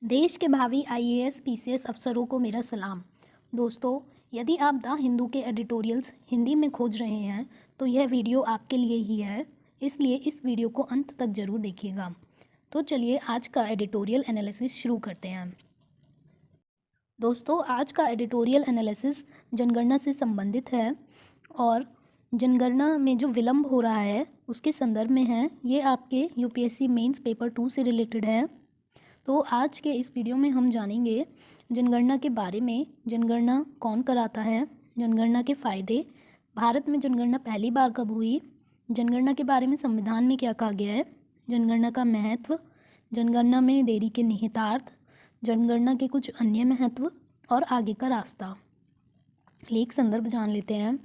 देश के भावी आईएएस पीसीएस अफसरों को मेरा सलाम। दोस्तों, यदि आप द हिंदू के एडिटोरियल्स हिंदी में खोज रहे हैं तो यह वीडियो आपके लिए ही है, इसलिए इस वीडियो को अंत तक ज़रूर देखिएगा। तो चलिए आज का एडिटोरियल एनालिसिस शुरू करते हैं। दोस्तों, आज का एडिटोरियल एनालिसिस जनगणना से संबंधित है और जनगणना में जो विलम्ब हो रहा है उसके संदर्भ में है। ये आपके यूपीएससी मेंस पेपर 2 से रिलेटेड है। तो आज के इस वीडियो में हम जानेंगे जनगणना के बारे में, जनगणना कौन कराता है, जनगणना के फ़ायदे, भारत में जनगणना पहली बार कब हुई, जनगणना के बारे में संविधान में क्या कहा गया है, जनगणना का महत्व, जनगणना में देरी के निहितार्थ, जनगणना के कुछ अन्य महत्व और आगे का रास्ता। लेख संदर्भ जान लेते हैं।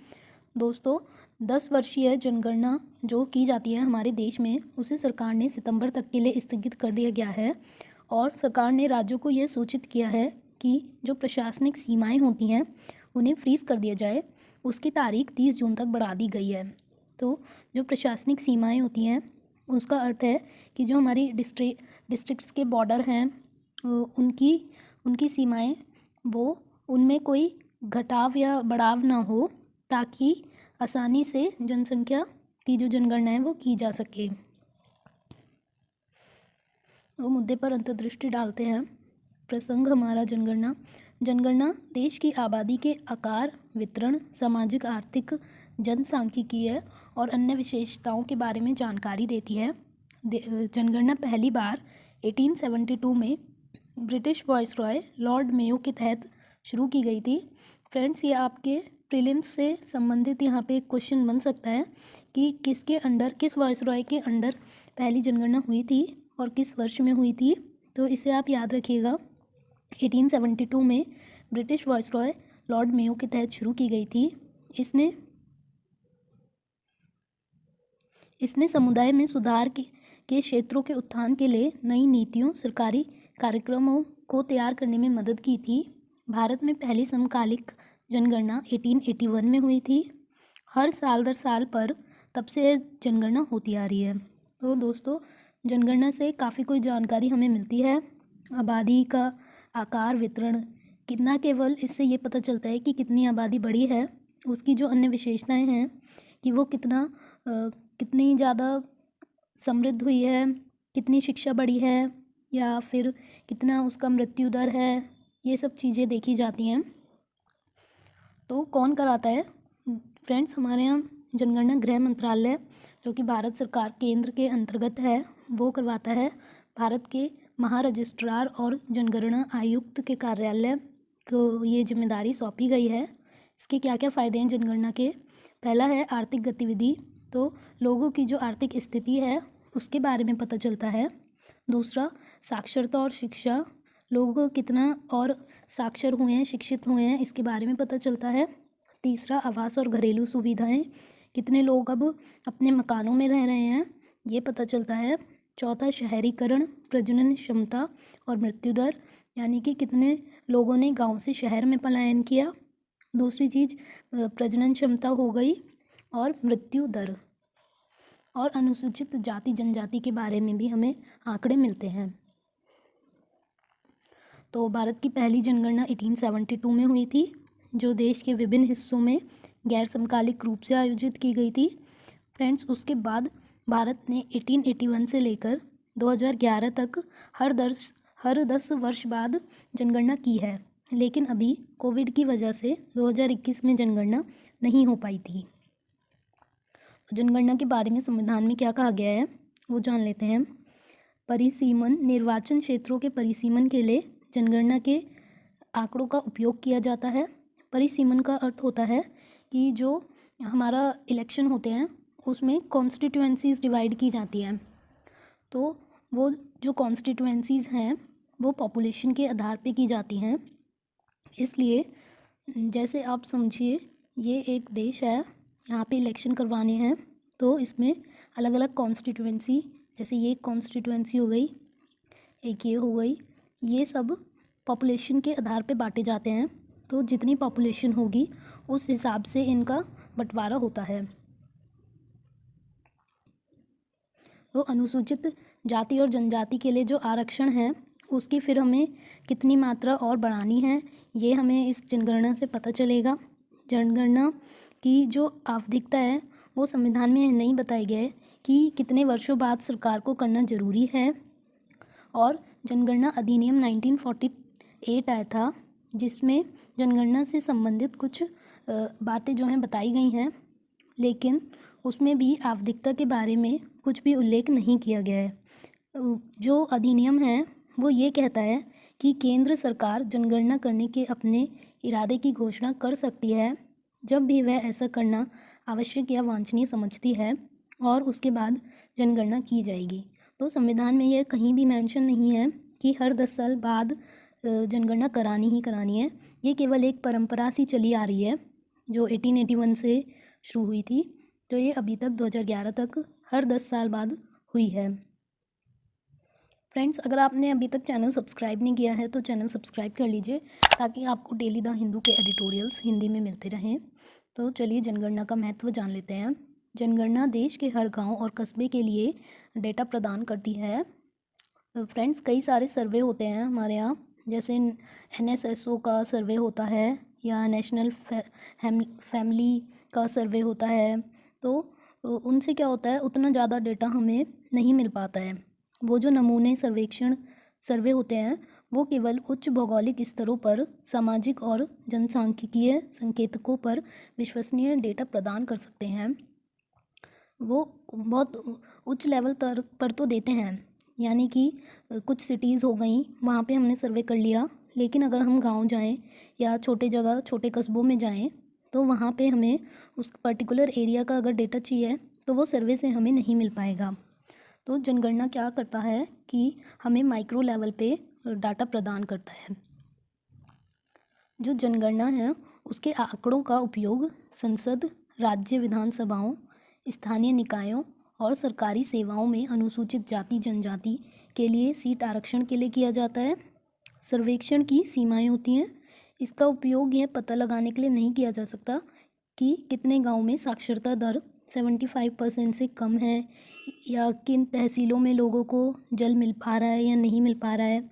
दोस्तों, 10 वर्षीय जनगणना जो की जाती है हमारे देश में, उसे सरकार ने सितंबर तक के लिए स्थगित कर दिया गया है और सरकार ने राज्यों को यह सूचित किया है कि जो प्रशासनिक सीमाएं होती हैं उन्हें फ्रीज़ कर दिया जाए। उसकी तारीख 30 जून तक बढ़ा दी गई है। तो जो प्रशासनिक सीमाएं होती हैं उसका अर्थ है कि जो हमारी डिस्ट्रिक्ट्स के बॉर्डर हैं उनकी सीमाएं, वो उनमें कोई घटाव या बढ़ाव ना हो, ताकि आसानी से जनसंख्या की जो जनगणना है वो की जा सके। वो मुद्दे पर अंतर्दृष्टि डालते हैं। प्रसंग हमारा जनगणना। जनगणना देश की आबादी के आकार, वितरण, सामाजिक आर्थिक, जनसांख्यिकीय और अन्य विशेषताओं के बारे में जानकारी देती है। जनगणना पहली बार 1872 में ब्रिटिश वाइसरॉय लॉर्ड मेयो के तहत शुरू की गई थी। फ्रेंड्स, ये आपके प्रीलिम्स से संबंधित यहाँ पे एक क्वेश्चन बन सकता है कि किस वाइसरॉय के अंडर पहली जनगणना हुई थी और किस वर्ष में हुई थी। तो इसे आप याद रखिएगा। 1872 में ब्रिटिश वाइसरॉय लॉर्ड मेयो के तहत शुरू की गई थी। इसने समुदाय में सुधार के क्षेत्रों के उत्थान के लिए नई नीतियों, सरकारी कार्यक्रमों को तैयार करने में मदद की थी। भारत में पहली समकालिक जनगणना 1881 में हुई थी। हर साल दर साल पर तब से जनगणना होती आ रही है। तो दोस्तों, जनगणना से काफ़ी कोई जानकारी हमें मिलती है। आबादी का आकार, वितरण कितना, केवल इससे ये पता चलता है कि कितनी आबादी बढ़ी है। उसकी जो अन्य विशेषताएं हैं कि वो कितनी ज़्यादा समृद्ध हुई है, कितनी शिक्षा बढ़ी है, या फिर कितना उसका मृत्यु दर है, ये सब चीज़ें देखी जाती हैं। तो कौन कराता है? फ्रेंड्स, हमारे यहाँ जनगणना गृह मंत्रालय, जो कि भारत सरकार केंद्र के अंतर्गत है, वो करवाता है। भारत के महारजिस्ट्रार और जनगणना आयुक्त के कार्यालय को ये जिम्मेदारी सौंपी गई है। इसके क्या क्या फ़ायदे हैं जनगणना के? पहला है आर्थिक गतिविधि। तो लोगों की जो आर्थिक स्थिति है उसके बारे में पता चलता है। दूसरा, साक्षरता और शिक्षा। लोग कितना और साक्षर हुए हैं, शिक्षित हुए हैं, इसके बारे में पता चलता है। तीसरा, आवास और घरेलू सुविधाएं। कितने लोग अब अपने मकानों में रह रहे हैं, ये पता चलता है। चौथा, शहरीकरण, प्रजनन क्षमता और मृत्यु दर, यानी कि कितने लोगों ने गांव से शहर में पलायन किया। दूसरी चीज़ प्रजनन क्षमता हो गई, और मृत्यु दर। और अनुसूचित जाति जनजाति के बारे में भी हमें आंकड़े मिलते हैं। तो भारत की पहली जनगणना 1872 में हुई थी, जो देश के विभिन्न हिस्सों में गैर समकालिक रूप से आयोजित की गई थी। फ्रेंड्स, उसके बाद भारत ने 1881 से लेकर 2011 तक हर 10 वर्ष बाद जनगणना की है, लेकिन अभी कोविड की वजह से 2021 में जनगणना नहीं हो पाई थी। जनगणना के बारे में संविधान में क्या कहा गया है वो जान लेते हैं। परिसीमन, निर्वाचन क्षेत्रों के परिसीमन के लिए जनगणना के आंकड़ों का उपयोग किया जाता है। परिसीमन का अर्थ होता है कि जो हमारा इलेक्शन होते हैं उसमें कॉन्स्टिट्यूएंसीज़ डिवाइड की जाती हैं। तो वो जो कॉन्स्टिट्यूएंसीज़ हैं वो पॉपुलेशन के आधार पे की जाती हैं। इसलिए जैसे आप समझिए, ये एक देश है, यहाँ पे इलेक्शन करवाने हैं, तो इसमें अलग अलग कॉन्स्टिट्यूएंसी, जैसे ये कॉन्स्टिट्यूएंसी हो गई, एक ये हो गई, ये सब पॉपुलेशन के आधार पे बांटे जाते हैं। तो जितनी पॉपुलेशन होगी उस हिसाब से इनका बंटवारा होता है। तो अनुसूचित जाति और जनजाति के लिए जो आरक्षण है उसकी फिर हमें कितनी मात्रा और बढ़ानी है ये हमें इस जनगणना से पता चलेगा। जनगणना की जो आवधिकता है वो संविधान में नहीं बताई गई है कि कितने वर्षों बाद सरकार को करना ज़रूरी है। और जनगणना अधिनियम 1948 आया था जिसमें जनगणना से संबंधित कुछ बातें जो हैं बताई गई हैं, लेकिन उसमें भी आवधिकता के बारे में कुछ भी उल्लेख नहीं किया गया है। जो अधिनियम है वो ये कहता है कि केंद्र सरकार जनगणना करने के अपने इरादे की घोषणा कर सकती है जब भी वह ऐसा करना आवश्यक या वांछनीय समझती है और उसके बाद जनगणना की जाएगी। तो संविधान में यह कहीं भी मेंशन नहीं है कि हर 10 साल बाद जनगणना करानी ही करानी है। ये केवल एक परंपरा सी चली आ रही है जो 1881 से शुरू हुई थी, तो ये अभी तक 2011 तक हर 10 साल बाद हुई है। फ्रेंड्स, अगर आपने अभी तक चैनल सब्सक्राइब नहीं किया है तो चैनल सब्सक्राइब कर लीजिए ताकि आपको डेली द हिंदू के एडिटोरियल्स हिंदी में मिलते रहें। तो चलिए जनगणना का महत्व जान लेते हैं। जनगणना देश के हर गांव और कस्बे के लिए डेटा प्रदान करती है। फ्रेंड्स, कई सारे सर्वे होते हैं हमारे यहाँ, जैसे NSSO का सर्वे होता है या नेशनल फैमिली का सर्वे होता है। तो उनसे क्या होता है, उतना ज़्यादा डेटा हमें नहीं मिल पाता है। वो जो नमूने सर्वेक्षण सर्वे होते हैं वो केवल उच्च भौगोलिक स्तरों पर सामाजिक और जनसांख्यिकीय संकेतकों पर विश्वसनीय डेटा प्रदान कर सकते हैं। वो बहुत उच्च लेवल पर तो देते हैं, यानी कि कुछ सिटीज़ हो गई वहाँ पे हमने सर्वे कर लिया, लेकिन अगर हम गांव जाएं या छोटे जगह छोटे कस्बों में जाएं तो वहाँ पे हमें उस पर्टिकुलर एरिया का अगर डेटा चाहिए तो वो सर्वे से हमें नहीं मिल पाएगा। तो जनगणना क्या करता है कि हमें माइक्रो लेवल पे डाटा प्रदान करता है। जो जनगणना है उसके आंकड़ों का उपयोग संसद, राज्य विधानसभाओं, स्थानीय निकायों और सरकारी सेवाओं में अनुसूचित जाति जनजाति के लिए सीट आरक्षण के लिए किया जाता है। सर्वेक्षण की सीमाएं होती हैं। इसका उपयोग यह पता लगाने के लिए नहीं किया जा सकता कि कितने गांव में साक्षरता दर 75% से कम है या किन तहसीलों में लोगों को जल मिल पा रहा है या नहीं मिल पा रहा है।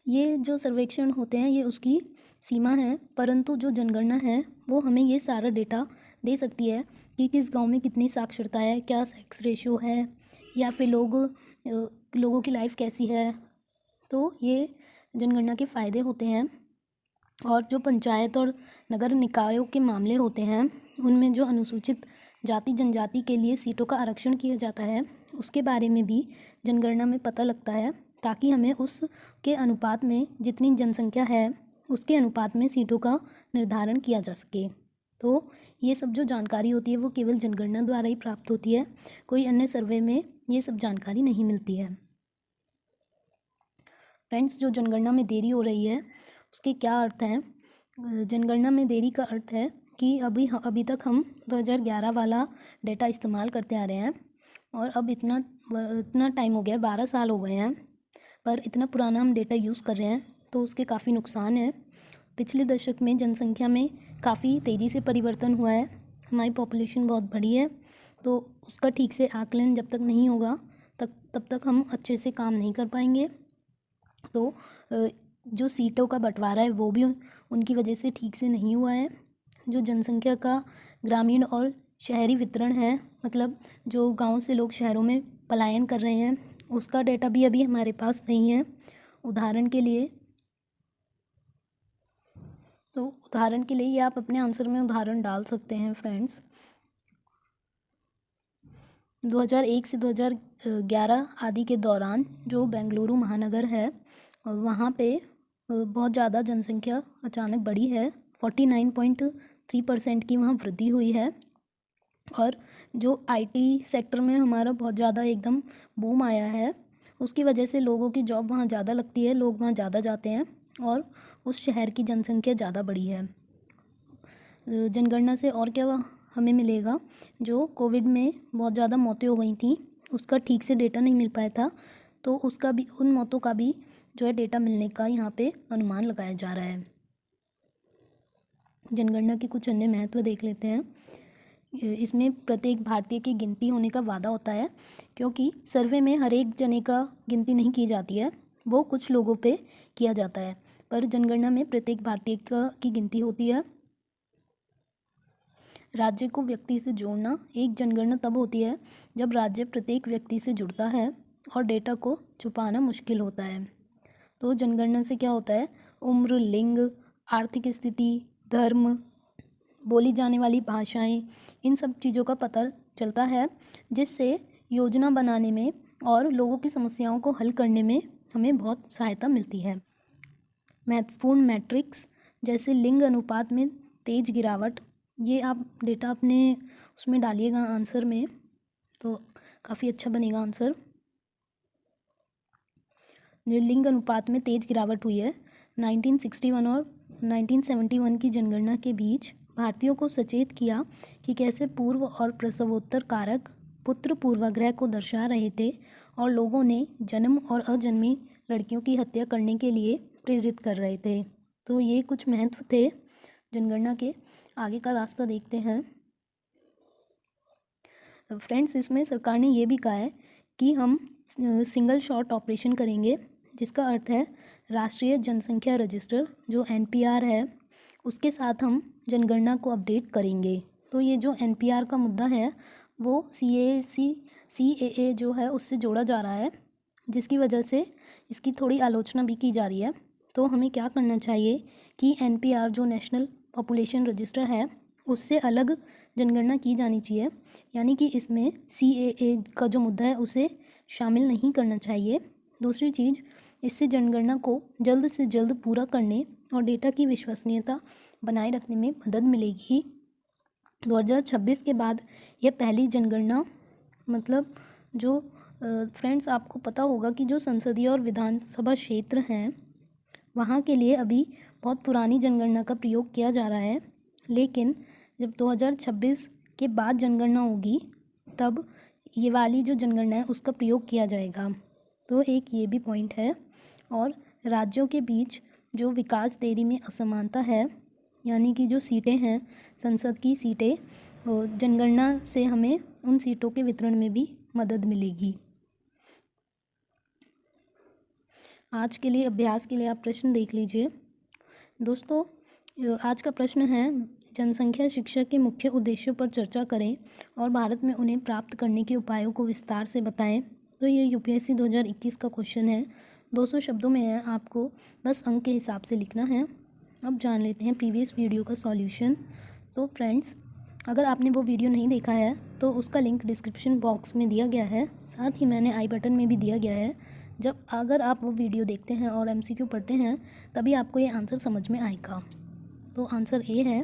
ये जो सर्वेक्षण होते हैं ये उसकी सीमा है, परंतु जो जनगणना है वो हमें ये सारा डेटा दे सकती है कि किस गांव में कितनी साक्षरता है, क्या सेक्स रेशियो है, या फिर लोगों की लाइफ कैसी है। तो ये जनगणना के फ़ायदे होते हैं। और जो पंचायत और नगर निकायों के मामले होते हैं उनमें जो अनुसूचित जाति जनजाति के लिए सीटों का आरक्षण किया जाता है उसके बारे में भी जनगणना में पता लगता है, ताकि हमें उसके अनुपात में जितनी जनसंख्या है उसके अनुपात में सीटों का निर्धारण किया जा सके। तो ये सब जो जानकारी होती है वो केवल जनगणना द्वारा ही प्राप्त होती है, कोई अन्य सर्वे में ये सब जानकारी नहीं मिलती है। फ्रेंड्स, जो जनगणना में देरी हो रही है उसके क्या अर्थ हैं। जनगणना में देरी का अर्थ है कि अभी तक हम 2011 वाला डेटा इस्तेमाल करते आ रहे हैं और अब इतना टाइम हो गया, 12 साल हो गए हैं, पर इतना पुराना हम डेटा यूज़ कर रहे हैं तो उसके काफ़ी नुकसान हैं। पिछले दशक में जनसंख्या में काफ़ी तेज़ी से परिवर्तन हुआ है, हमारी पॉपुलेशन बहुत बड़ी है, तो उसका ठीक से आकलन जब तक नहीं होगा तब तक हम अच्छे से काम नहीं कर पाएंगे। तो जो सीटों का बंटवारा है वो भी उनकी वजह से ठीक से नहीं हुआ है। जो जनसंख्या का ग्रामीण और शहरी वितरण है, मतलब जो गांव से लोग शहरों में पलायन कर रहे हैं, उसका डेटा भी अभी हमारे पास नहीं है। उदाहरण के लिए ये आप अपने आंसर में उदाहरण डाल सकते हैं। फ्रेंड्स, 2001 से 2011 आदि के दौरान जो बेंगलुरु महानगर है वहाँ पे बहुत ज़्यादा जनसंख्या अचानक बढ़ी है, 49.3% की वहाँ वृद्धि हुई है। और जो IT सेक्टर में हमारा बहुत ज़्यादा एकदम बूम आया है, उसकी वजह से लोगों की जॉब वहाँ ज़्यादा लगती है, लोग वहाँ ज़्यादा जाते हैं और उस शहर की जनसंख्या ज़्यादा बढ़ी है। जनगणना से और क्या हमें मिलेगा, जो कोविड में बहुत ज़्यादा मौतें हो गई थी उसका ठीक से डेटा नहीं मिल पाया था, तो उसका भी, उन मौतों का भी जो है डेटा मिलने का यहाँ पे अनुमान लगाया जा रहा है। जनगणना के कुछ अन्य महत्व देख लेते हैं। इसमें प्रत्येक भारतीय की गिनती होने का वादा होता है, क्योंकि सर्वे में हर एक जने का गिनती नहीं की जाती है, वो कुछ लोगों पे किया जाता है, पर जनगणना में प्रत्येक भारतीय की गिनती होती है। राज्य को व्यक्ति से जोड़ना। एक जनगणना तब होती है जब राज्य प्रत्येक व्यक्ति से जुड़ता है और डेटा को छुपाना मुश्किल होता है। तो जनगणना से क्या होता है, उम्र, लिंग, आर्थिक स्थिति, धर्म, बोली जाने वाली भाषाएं, इन सब चीज़ों का पता चलता है, जिससे योजना बनाने में और लोगों की समस्याओं को हल करने में हमें बहुत सहायता मिलती है। महत्वपूर्ण मैट्रिक्स जैसे लिंग अनुपात में तेज गिरावट, ये आप डेटा अपने उसमें डालिएगा आंसर में, तो काफ़ी अच्छा बनेगा आंसर। जो लिंग अनुपात में तेज गिरावट हुई है 1961 और 1971 की जनगणना के बीच, भारतीयों को सचेत किया कि कैसे पूर्व और प्रसवोत्तर कारक पुत्र पूर्वाग्रह को दर्शा रहे थे और लोगों ने जन्म और अजन्मी लड़कियों की हत्या करने के लिए प्रेरित कर रहे थे। तो ये कुछ महत्व थे जनगणना के। आगे का रास्ता देखते हैं। फ्रेंड्स, इसमें सरकार ने ये भी कहा है कि हम सिंगल शॉट ऑपरेशन करेंगे, जिसका अर्थ है राष्ट्रीय जनसंख्या रजिस्टर जो NPR है, उसके साथ हम जनगणना को अपडेट करेंगे। तो ये जो NPR का मुद्दा है वो CAA जो है उससे जोड़ा जा रहा है, जिसकी वजह से इसकी थोड़ी आलोचना भी की जा रही है। तो हमें क्या करना चाहिए कि NPR जो नेशनल पॉपुलेशन रजिस्टर है उससे अलग जनगणना की जानी चाहिए, यानी कि इसमें CAA का जो मुद्दा है उसे शामिल नहीं करना चाहिए। दूसरी चीज़, इससे जनगणना को जल्द से जल्द पूरा करने और डेटा की विश्वसनीयता बनाए रखने में मदद मिलेगी। 2026 के बाद यह पहली जनगणना, मतलब जो फ्रेंड्स आपको पता होगा कि जो संसदीय और विधानसभा क्षेत्र हैं वहाँ के लिए अभी बहुत पुरानी जनगणना का प्रयोग किया जा रहा है, लेकिन जब 2026 के बाद जनगणना होगी तब ये वाली जो जनगणना है उसका प्रयोग किया जाएगा। तो एक ये भी पॉइंट है। और राज्यों के बीच जो विकास देरी में असमानता है, यानी कि जो सीटें हैं संसद की सीटें, जनगणना से हमें उन सीटों के वितरण में भी मदद मिलेगी। आज के लिए अभ्यास के लिए आप प्रश्न देख लीजिए। दोस्तों, आज का प्रश्न है, जनसंख्या शिक्षा के मुख्य उद्देश्यों पर चर्चा करें और भारत में उन्हें प्राप्त करने के उपायों को विस्तार से बताएं। तो ये UPSC 2021 का क्वेश्चन है, 200 शब्दों में है, आपको 10 अंक के हिसाब से लिखना है। अब जान लेते हैं प्रीवियस वीडियो का सॉल्यूशन। तो फ्रेंड्स, अगर आपने वो वीडियो नहीं देखा है तो उसका लिंक डिस्क्रिप्शन बॉक्स में दिया गया है, साथ ही मैंने आई बटन में भी दिया गया है। जब अगर आप वो वीडियो देखते हैं और MCQ पढ़ते हैं तभी आपको ये आंसर समझ में आएगा। तो आंसर A है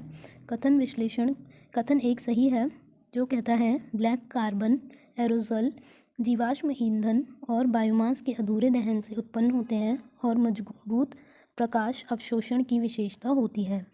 कथन विश्लेषण। कथन एक सही है जो कहता है ब्लैक कार्बन एरोजल जीवाश्म ईंधन और बायोमास के अधूरे दहन से उत्पन्न होते हैं और मजबूत प्रकाश अवशोषण की विशेषता होती है।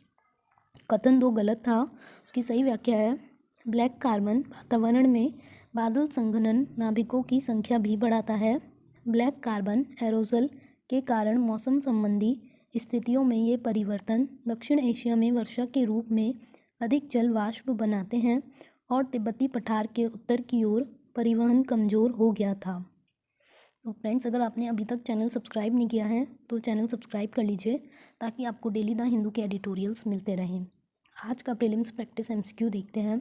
कथन 2 गलत था, उसकी सही व्याख्या है ब्लैक कार्बन वातावरण में बादल संघनन नाभिकों की संख्या भी बढ़ाता है। ब्लैक कार्बन एरोजल के कारण मौसम संबंधी स्थितियों में ये परिवर्तन दक्षिण एशिया में वर्षा के रूप में अधिक जल वाष्प बनाते हैं और तिब्बती पठार के उत्तर की ओर परिवहन कमज़ोर हो गया था। तो फ्रेंड्स, अगर आपने अभी तक चैनल सब्सक्राइब नहीं किया है तो चैनल सब्सक्राइब कर लीजिए ताकि आपको डेली द हिंदू के एडिटोरियल्स मिलते रहें। आज का प्रीलिम्स प्रैक्टिस MCQ देखते हैं।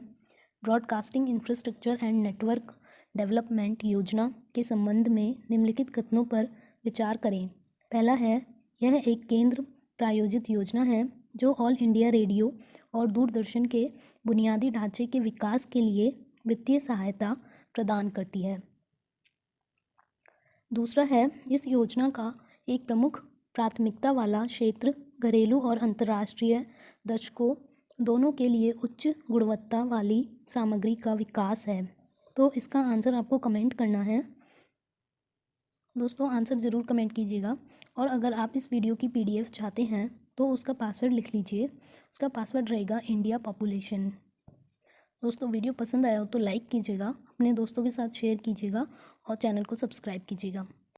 Broadcasting infrastructure and network development योजना के संबंध में निम्नलिखित कथनों पर विचार करें। पहला है, यह एक केंद्र प्रायोजित योजना है जो ऑल इंडिया रेडियो और दूरदर्शन के बुनियादी ढांचे के विकास के लिए वित्तीय सहायता प्रदान करती है। दूसरा है, इस योजना का एक प्रमुख प्राथमिकता वाला क्षेत्र घरेलू और अंतर्राष्ट्रीय दर्शकों दोनों के लिए उच्च गुणवत्ता वाली सामग्री का विकास है। तो इसका आंसर आपको कमेंट करना है। दोस्तों, आंसर ज़रूर कमेंट कीजिएगा। और अगर आप इस वीडियो की PDF चाहते हैं तो उसका पासवर्ड लिख लीजिए। उसका पासवर्ड रहेगा इंडिया पॉपुलेशन। दोस्तों, वीडियो पसंद आया हो तो लाइक कीजिएगा, अपने दोस्तों के साथ शेयर कीजिएगा और चैनल को सब्सक्राइब कीजिएगा।